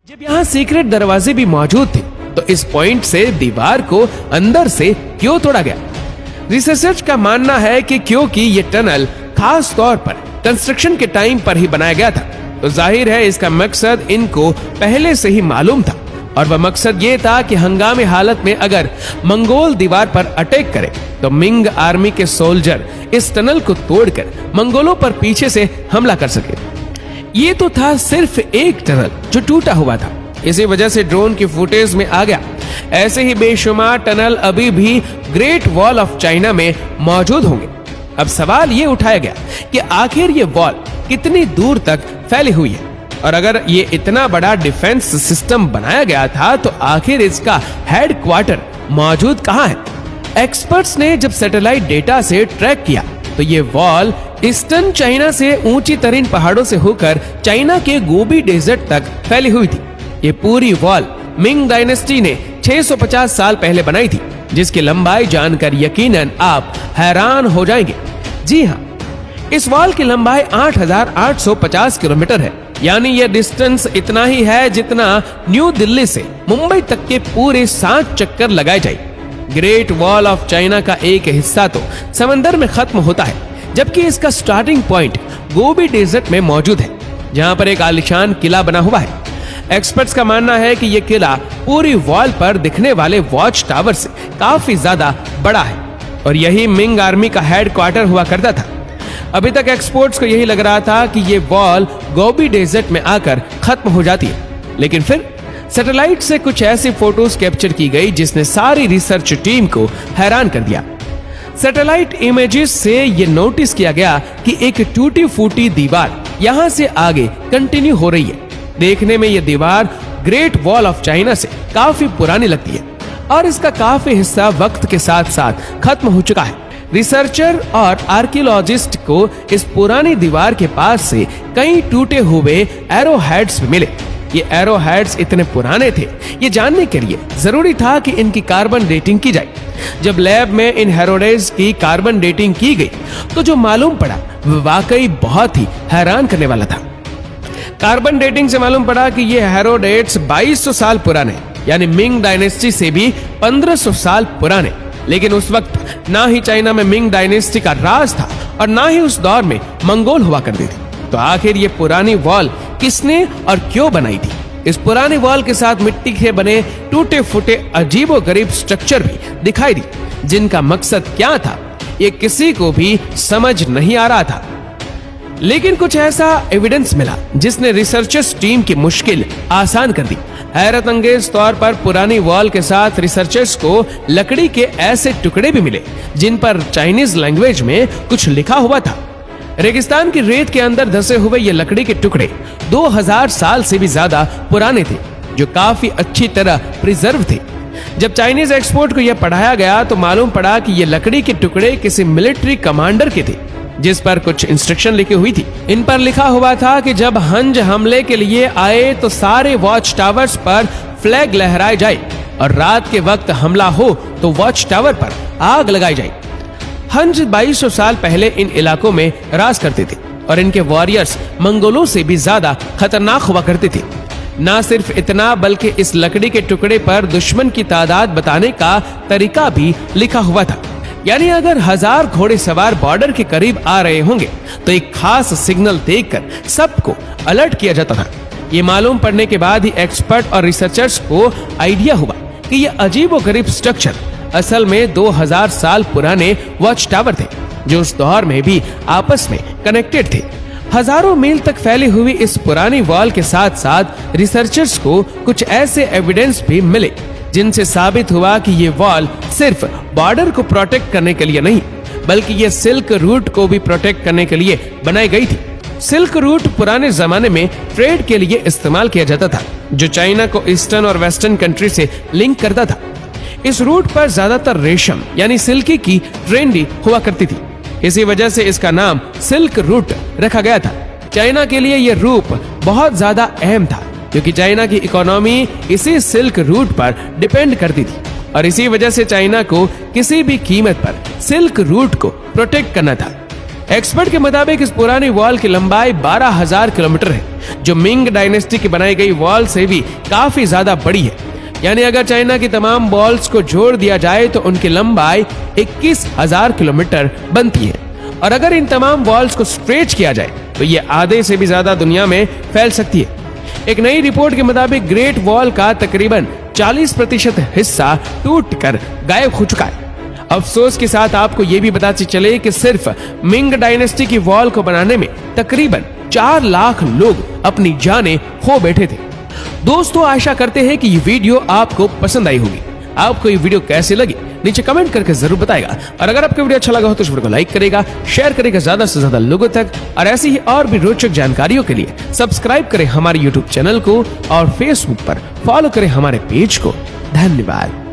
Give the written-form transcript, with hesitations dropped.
जब यहाँ सीक्रेट दरवाजे भी मौजूद थे तो इस पॉइंट से दीवार को अंदर से क्यों तोड़ा गया? रिसर्चर्स का मानना है कि क्योंकि ये टनल खास तौर पर कंस्ट्रक्शन के टाइम पर ही बनाया गया था, तो जाहिर है इसका मकसद इनको पहले से ही मालूम था। और वह मकसद ये था कि हंगामी हालत में अगर मंगोल दीवार पर अटैक करे तो मिंग आर्मी के सोल्जर इस टनल को तोड़कर मंगोलों पर पीछे से हमला कर सके। ये तो था सिर्फ एक टनल जो टूटा हुआ था, इसी वजह से ड्रोन की फुटेज में आ गया। ऐसे ही बेशुमार टनल अभी भी ग्रेट वॉल ऑफ चाइना में मौजूद होंगे। अब सवाल ये उठाया गया कि आखिर ये वॉल कितनी दूर तक फैली हुई है, और अगर ये इतना बड़ा डिफेंस सिस्टम बनाया गया था तो आखिर इसका हेडक्वार्टर मौजूद कहाँ है? एक्सपर्ट्स ने जब सैटेलाइट डेटा से ट्रैक किया तो ये वॉल ईस्टर्न चाइना से ऊंची तरीन पहाड़ों से होकर चाइना के गोबी डेजर्ट तक फैली हुई थी। ये पूरी वॉल मिंग डायनेस्टी ने 650 साल पहले बनाई थी, जिसकी लंबाई जानकर यकीनन आप हैरान हो जाएंगे। जी हाँ, इस वॉल की लंबाई 8,850 किलोमीटर है, यानी यह डिस्टेंस इतना ही है जितना न्यू दिल्ली से मुंबई तक के पूरे 7 चक्कर लगाए जाए। ग्रेट वॉल ऑफ चाइना का एक हिस्सा तो समंदर में खत्म होता है, जबकि इसका स्टार्टिंग पॉइंट गोबी डेजर्ट में मौजूद है, जहां पर एक आलीशान किला बना हुआ है। एक्सपर्ट्स का मानना है कि यह किला पूरी वॉल पर दिखने वाले वॉच टावर से काफी ज्यादा बड़ा है, और यही मिंग आर्मी का हेडक्वार्टर हुआ करता था। अभी तक एक्सपर्ट्स को यही लग रहा था कि ये वॉल गोबी डेजर्ट में आकर खत्म हो जाती है, लेकिन फिर सैटेलाइट से कुछ ऐसी फोटोज कैप्चर की गई जिसने सारी रिसर्च टीम को हैरान कर दिया। सैटेलाइट इमेजेस से ये नोटिस किया गया कि एक टूटी फूटी दीवार यहाँ से आगे कंटिन्यू हो रही है। देखने में ये दीवार ग्रेट वॉल ऑफ चाइना से काफी पुरानी लगती है, और इसका काफी हिस्सा वक्त के साथ साथ खत्म हो चुका है। रिसर्चर और आर्कियोलॉजिस्ट को इस पुरानी दीवार के पास से कई टूटे हुए एरो हेड्स मिले। ये एरो हेड्स इतने पुराने थे, ये जानने के लिए जरूरी था कि इनकी कार्बन डेटिंग की जाए। जब लैब में इन हेरोडेज की कार्बन डेटिंग की गई तो जो मालूम पड़ा वह वाकई बहुत ही हैरान करने वाला था। कार्बन डेटिंग से मालूम पड़ा कि ये हेरोडेट्स 2200 साल पुराने, यानी मिंग डायनेस्टी से भी 1500 साल पुराने। लेकिन उस वक्त ना ही चाइना में मिंग डायनेस्टी का राज था और ना ही उस दौर में मंगोल हुआ करते थे। तो आखिर ये पुरानी वॉल किसने और क्यों बनाई थी? इस पुरानी वॉल के साथ मिट्टी के बने टूटे फूटे अजीबोगरीब स्ट्रक्चर भी दिखाई दी, जिनका मकसद क्या था ये किसी को भी समझ नहीं आ रहा था। लेकिन कुछ ऐसा एविडेंस मिला जिसने रिसर्चर्स टीम की मुश्किल आसान कर दी। हैरत अंगेज तौर पर पुरानी वॉल के साथ रिसर्चर्स को लकड़ी के ऐसे टुकड़े भी मिले जिन पर चाइनीज लैंग्वेज में कुछ लिखा हुआ था। रेगिस्तान की रेत के अंदर धंसे हुए ये लकड़ी के टुकड़े 2000 साल से भी ज्यादा पुराने थे, जो काफी अच्छी तरह प्रिजर्व थे। जब चाइनीज एक्सपर्ट को यह पढ़ाया गया तो मालूम पड़ा कि ये लकड़ी के टुकड़े किसी मिलिट्री कमांडर के थे, जिस पर कुछ इंस्ट्रक्शन लिखी हुई थी। इन पर लिखा हुआ था कि जब हंज हमले के लिए आए तो सारे वॉच टावर्स पर फ्लैग लहराए जाए, और रात के वक्त हमला हो तो वॉच टावर पर आग लगाई जाए। हंज 2200 साल पहले इन इलाकों में राज करते थे, और इनके वॉरियर्स मंगोलों से भी ज्यादा खतरनाक हुआ करते थे। ना सिर्फ इतना, बल्कि इस लकड़ी के टुकड़े पर दुश्मन की तादाद बताने का तरीका भी लिखा हुआ था। यानी अगर 1000 घोड़े सवार बॉर्डर के करीब आ रहे होंगे तो एक खास सिग्नल देकर सबको अलर्ट किया जाता था। ये मालूम पड़ने के बाद ही एक्सपर्ट और रिसर्चर्स को आइडिया हुआ कि ये अजीबोगरीब स्ट्रक्चर असल में 2000 साल पुराने वॉच टावर थे, जो उस दौर में भी आपस में कनेक्टेड थे। हजारों मील तक फैली हुई इस पुरानी वॉल के साथ साथ रिसर्चर्स को कुछ ऐसे एविडेंस भी मिले जिनसे साबित हुआ कि ये वॉल सिर्फ बॉर्डर को प्रोटेक्ट करने के लिए नहीं, बल्कि ये सिल्क रूट को भी प्रोटेक्ट करने के लिए बनाई गई थी। सिल्क रूट पुराने जमाने में ट्रेड के लिए इस्तेमाल किया जाता था, जो चाइना को ईस्टर्न और वेस्टर्न कंट्री से लिंक करता था। इस रूट पर ज्यादातर रेशम यानी सिल्की की ट्रेंडी हुआ करती थी, इसी वजह से इसका नाम सिल्क रूट रखा गया था। चाइना के लिए यह रूट बहुत ज्यादा अहम था, क्योंकि चाइना की इकोनॉमी इसी सिल्क रूट पर डिपेंड करती थी, और इसी वजह से चाइना को किसी भी कीमत पर सिल्क रूट को प्रोटेक्ट करना था। एक्सपर्ट के मुताबिक इस पुरानी वॉल की लंबाई 12,000 किलोमीटर है, जो मिंग डायनेस्टी की बनाई गई वॉल से भी काफी ज्यादा बड़ी है। यानी अगर चाइना की तमाम वॉल्स को जोड़ दिया जाए तो उनकी लंबाई 21,000 किलोमीटर बनती है। और अगर इन तमाम वॉल्स को स्ट्रेच किया जाए तो ये आधे से भी ज्यादा दुनिया में फैल सकती है। एक नई रिपोर्ट के मुताबिक ग्रेट वॉल का तकरीबन 40% हिस्सा टूटकर गायब हो चुका है। अफसोस के साथ आपको यह भी बताते चले कि सिर्फ मिंग डायनेस्टी की वॉल को बनाने में तकरीबन 4 लाख लोग अपनी जानें खो बैठे थे। दोस्तों, आशा करते हैं कि ये वीडियो आपको पसंद आई होगी। आपको ये वीडियो कैसे लगी नीचे कमेंट करके जरूर बताएगा। और अगर आपको वीडियो अच्छा लगा हो तो इस वीडियो को लाइक करेगा, शेयर करेगा ज्यादा से ज्यादा लोगों तक। और ऐसी ही और भी रोचक जानकारियों के लिए सब्सक्राइब करें हमारे YouTube चैनल को और Facebook पर फॉलो करें हमारे पेज को। धन्यवाद।